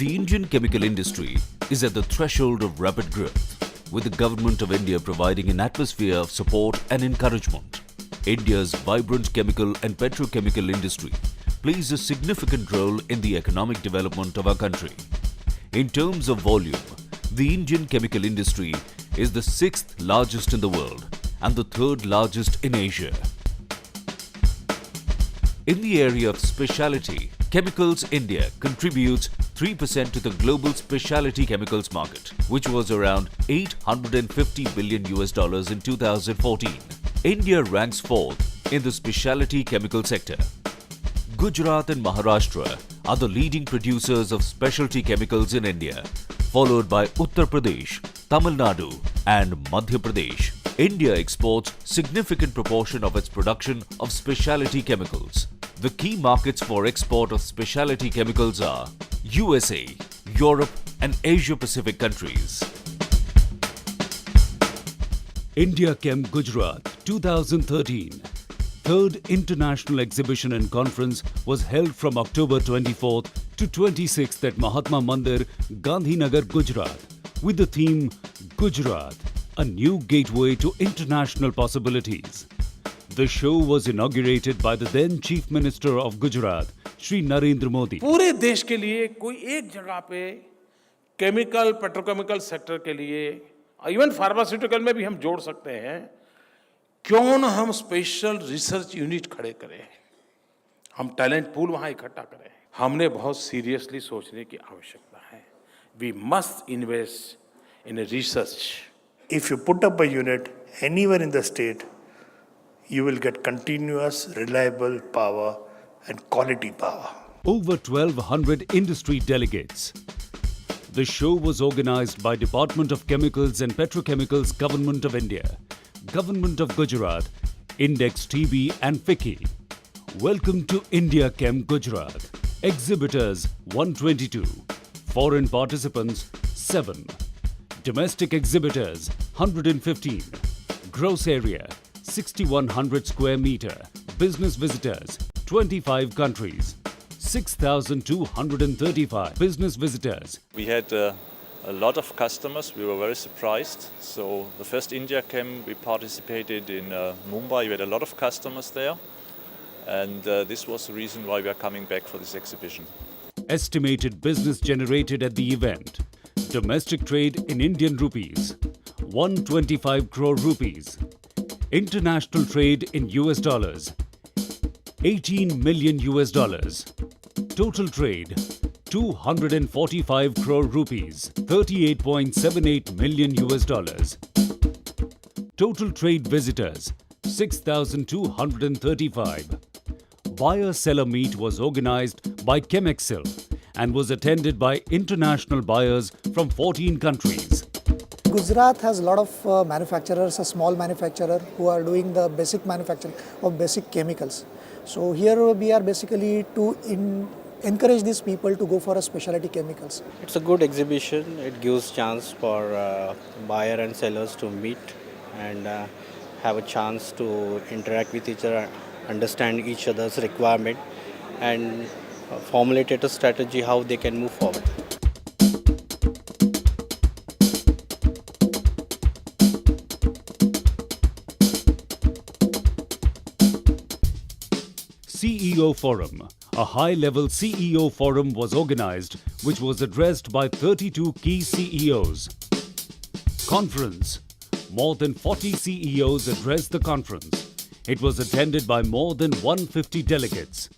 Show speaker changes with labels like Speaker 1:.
Speaker 1: The Indian chemical industry is at the threshold of rapid growth, with the Government of India providing an atmosphere of support and encouragement. India's vibrant chemical and petrochemical industry plays a significant role in the economic development of our country. In terms of volume, the Indian chemical industry is the 6th largest in the world and the 3rd largest in Asia. In the area of specialty chemicals, India contributes 3% to the global specialty chemicals market, which was around $850 billion in 2014. India ranks 4th in the specialty chemical sector. Gujarat and Maharashtra are the leading producers of specialty chemicals in India, followed by Uttar Pradesh, Tamil Nadu and Madhya Pradesh. India exports significant proportion of its production of specialty chemicals. The key markets for export of specialty chemicals are USA, Europe and Asia Pacific countries. India Chem Gujarat 2013 3rd International Exhibition and Conference was held from October 24th to 26th at Mahatma Mandir, Gandhinagar, Gujarat, with the theme Gujarat, a new gateway to international possibilities. The show was inaugurated by the then Chief Minister of Gujarat, Shri Narendra Modi.
Speaker 2: पूरे देश के लिए कोई एक जगह पे chemical petrochemical sector के लिए इवन फार्मास्यूटिकल में भी हम जोड़ सकते हैं, क्यों न हम स्पेशल रिसर्च यूनिट खड़े करें, हम टैलेंट पूल वहां इकट्ठा करें. हमने बहुत सीरियसली सोचने की आवश्यकता है. We must invest in research.
Speaker 3: If you put up a unit anywhere in the state, you will get continuous, reliable power and quality power.
Speaker 1: Over 1,200 industry delegates. The show was organized by Department of Chemicals and Petrochemicals, Government of India, Government of Gujarat, Index TB and FICCI. Welcome to India Chem Gujarat. Exhibitors 122. Foreign participants 7. Domestic exhibitors 115. Gross area 6,100 square meter. Business visitors 25 countries. 6,235 business visitors.
Speaker 4: We had a lot of customers. We were very surprised. So the first India Chem, we participated in Mumbai. We had a lot of customers there. And this was the reason why we are coming back for this exhibition.
Speaker 1: Estimated business generated at the event. Domestic trade in Indian rupees 125 crore rupees. International trade in US dollars 18 million US dollars. Total trade 245 crore rupees 38.78 million US dollars. Total trade visitors 6,235. Buyer-seller meet was organized by Chemexcel and was attended by international buyers from 14 countries.
Speaker 5: Gujarat has a lot of manufacturers, a small manufacturer who are doing the basic manufacturing of basic chemicals. So here we are basically to encourage these people to go for a specialty chemicals.
Speaker 6: It's a good exhibition. It gives chance for buyer and sellers to meet and have a chance to interact with each other, understand each other's requirement and formulate a strategy how they can move forward.
Speaker 1: CEO Forum. A high-level CEO forum was organized, which was addressed by 32 key CEOs. Conference. More than 40 CEOs addressed the conference. It was attended by more than 150 delegates.